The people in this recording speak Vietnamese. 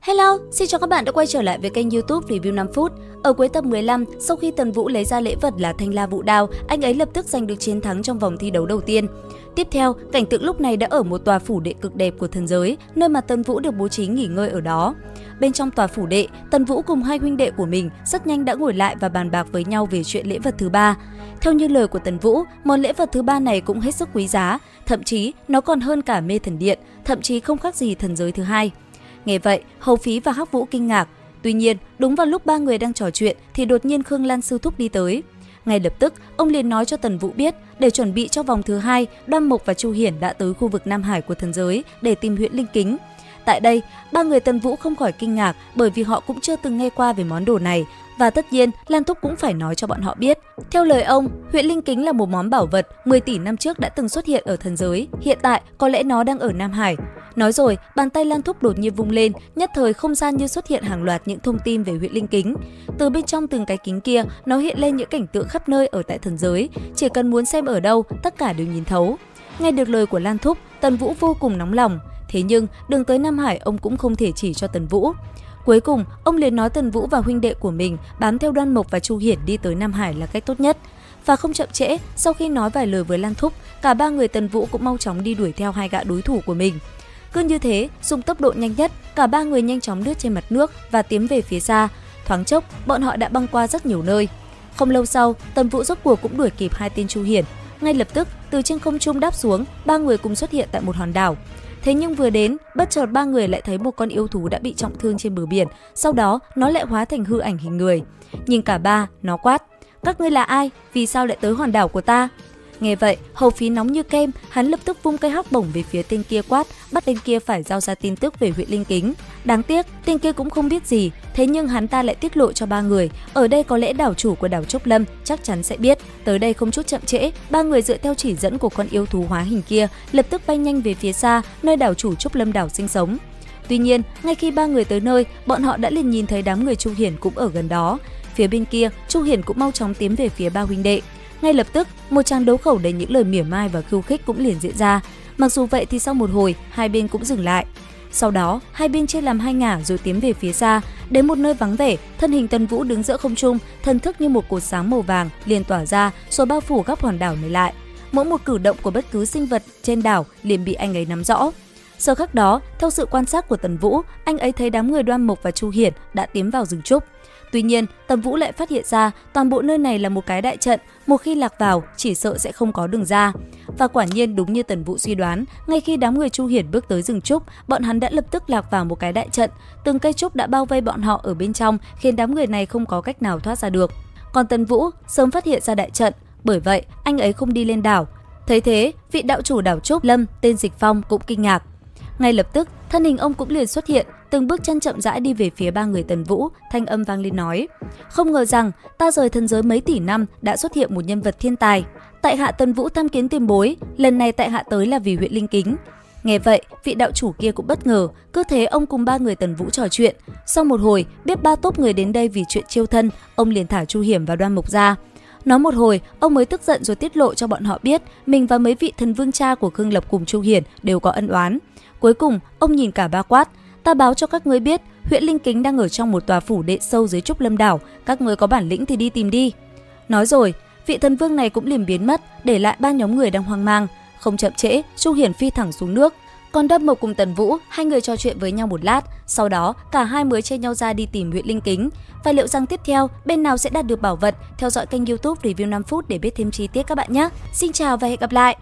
Hello, xin chào các bạn đã quay trở lại với kênh YouTube Review 5 phút. Ở cuối tập 15, sau khi Tần Vũ lấy ra lễ vật là thanh la vũ đao, anh ấy lập tức giành được chiến thắng trong vòng thi đấu đầu tiên. Tiếp theo, cảnh tượng lúc này đã ở một tòa phủ đệ cực đẹp của thần giới, nơi mà Tần Vũ được bố trí nghỉ ngơi ở đó. Bên trong tòa phủ đệ, Tần Vũ cùng hai huynh đệ của mình rất nhanh đã ngồi lại và bàn bạc với nhau về chuyện lễ vật thứ ba. Theo như lời của Tần Vũ, món lễ vật thứ ba này cũng hết sức quý giá, thậm chí nó còn hơn cả mê thần điện, thậm chí không khác gì thần giới thứ hai. Nghe vậy, Hầu Phí và Hắc Vũ kinh ngạc. Tuy nhiên, đúng vào lúc ba người đang trò chuyện thì đột nhiên Khương Lan sư thúc đi tới. Ngay lập tức, ông liền nói cho Tần Vũ biết, để chuẩn bị cho vòng thứ hai, Đoan Mộc và Chu Hiển đã tới khu vực Nam Hải của thần giới để tìm huyễn linh kính. Tại đây, ba người Tần Vũ không khỏi kinh ngạc bởi vì họ cũng chưa từng nghe qua về món đồ này. Và tất nhiên, Lan Thúc cũng phải nói cho bọn họ biết. Theo lời ông, huyễn linh kính là một món bảo vật 10 tỷ năm trước đã từng xuất hiện ở thần giới. Hiện tại, có lẽ nó đang ở Nam Hải. Nói rồi, bàn tay Lan Thúc đột nhiên vung lên, nhất thời không gian như xuất hiện hàng loạt những thông tin về huyễn linh kính. Từ bên trong từng cái kính kia, nó hiện lên những cảnh tượng khắp nơi ở tại thần giới. Chỉ cần muốn xem ở đâu, tất cả đều nhìn thấu. Nghe được lời của Lan Thúc, Tần Vũ vô cùng nóng lòng. Thế nhưng, đường tới Nam Hải ông cũng không thể chỉ cho Tần Vũ. Cuối cùng, ông liền nói Tần Vũ và huynh đệ của mình bám theo Đoan Mộc và Chu Hiển đi tới Nam Hải là cách tốt nhất. Và không chậm trễ, sau khi nói vài lời với Lan Thúc, cả ba người Tần Vũ cũng mau chóng đi đuổi theo hai gã đối thủ của mình. Cứ như thế, dùng tốc độ nhanh nhất, cả ba người nhanh chóng lướt trên mặt nước và tiến về phía xa. Thoáng chốc, bọn họ đã băng qua rất nhiều nơi. Không lâu sau, Tần Vũ rốt cuộc cũng đuổi kịp hai tên Chu Hiển. Ngay lập tức, từ trên không trung đáp xuống, ba người cùng xuất hiện tại một hòn đảo. Thế nhưng vừa đến, bất chợt ba người lại thấy một con yêu thú đã bị trọng thương trên bờ biển, sau đó nó lại hóa thành hư ảnh hình người. Nhìn cả ba, nó quát: "Các ngươi là ai? Vì sao lại tới hòn đảo của ta?" Nghe vậy, Hầu Phí nóng như kem, hắn lập tức vung cây hắc bổng về phía tên kia quát, bắt tên kia phải giao ra tin tức về huyễn linh kính. Đáng tiếc, tên kia cũng không biết gì, thế nhưng hắn ta lại tiết lộ cho ba người, ở đây có lẽ đảo chủ của đảo Trúc Lâm chắc chắn sẽ biết. Tới đây không chút chậm trễ, ba người dựa theo chỉ dẫn của con yêu thú hóa hình kia, lập tức bay nhanh về phía xa, nơi đảo chủ Trúc Lâm đảo sinh sống. Tuy nhiên, ngay khi ba người tới nơi, bọn họ đã liền nhìn thấy đám người Chu Hiển cũng ở gần đó. Phía bên kia, Chu Hiển cũng mau chóng tiến về phía ba huynh đệ. Ngay lập tức, một tràng đấu khẩu đầy những lời mỉa mai và khiêu khích cũng liền diễn ra. Mặc dù vậy thì sau một hồi, hai bên cũng dừng lại. Sau đó, hai bên chia làm hai ngả rồi tiến về phía xa. Đến một nơi vắng vẻ, thân hình Tần Vũ đứng giữa không trung, thần thức như một cột sáng màu vàng liền tỏa ra, rồi bao phủ khắp hòn đảo này lại. Mỗi một cử động của bất cứ sinh vật trên đảo liền bị anh ấy nắm rõ. Giờ khắc đó, theo sự quan sát của Tần Vũ, anh ấy thấy đám người Đoan Mộc và Chu Hiển đã tiến vào rừng trúc. Tuy nhiên, Tần Vũ lại phát hiện ra toàn bộ nơi này là một cái đại trận, một khi lạc vào chỉ sợ sẽ không có đường ra. Và quả nhiên đúng như Tần Vũ suy đoán, ngay khi đám người Chu Hiển bước tới rừng trúc, bọn hắn đã lập tức lạc vào một cái đại trận. Từng cây trúc đã bao vây bọn họ ở bên trong, khiến đám người này không có cách nào thoát ra được. Còn Tần Vũ sớm phát hiện ra đại trận, bởi vậy anh ấy không đi lên đảo. Thấy thế, vị đạo chủ đảo Trúc Lâm tên Dịch Phong cũng kinh ngạc. Ngay lập tức, thân hình ông cũng liền xuất hiện, từng bước chân chậm rãi đi về phía ba người Tần Vũ, thanh âm vang lên nói: "Không ngờ rằng ta rời thần giới mấy tỷ năm đã xuất hiện một nhân vật thiên tài. Tại hạ Tần Vũ tham kiến tiền bối, lần này tại hạ tới là vì huyễn linh kính." Nghe vậy, vị đạo chủ kia cũng bất ngờ, cứ thế ông cùng ba người Tần Vũ trò chuyện. Sau một hồi, biết ba tốp người đến đây vì chuyện chiêu thân, ông liền thả Chu Hiển và Đoan Mộc ra. Nói một hồi, ông mới tức giận rồi tiết lộ cho bọn họ biết mình và mấy vị thần vương cha của Khương Lập cùng Chu Hiển đều có ân oán. Cuối cùng, ông nhìn cả ba quát: "Ta báo cho các ngươi biết, huyễn linh kính đang ở trong một tòa phủ đệ sâu dưới Trúc Lâm đảo, các ngươi có bản lĩnh thì đi tìm đi." Nói rồi, vị thần vương này cũng liền biến mất, để lại ba nhóm người đang hoang mang. Không chậm trễ, Chu Hiển phi thẳng xuống nước. Còn Đoan Mộc cùng Tần Vũ, hai người trò chuyện với nhau một lát, sau đó cả hai mới chia nhau ra đi tìm huyễn linh kính. Và liệu rằng tiếp theo bên nào sẽ đạt được bảo vật? Theo dõi kênh YouTube Review 5 phút để biết thêm chi tiết các bạn nhé. Xin chào và hẹn gặp lại.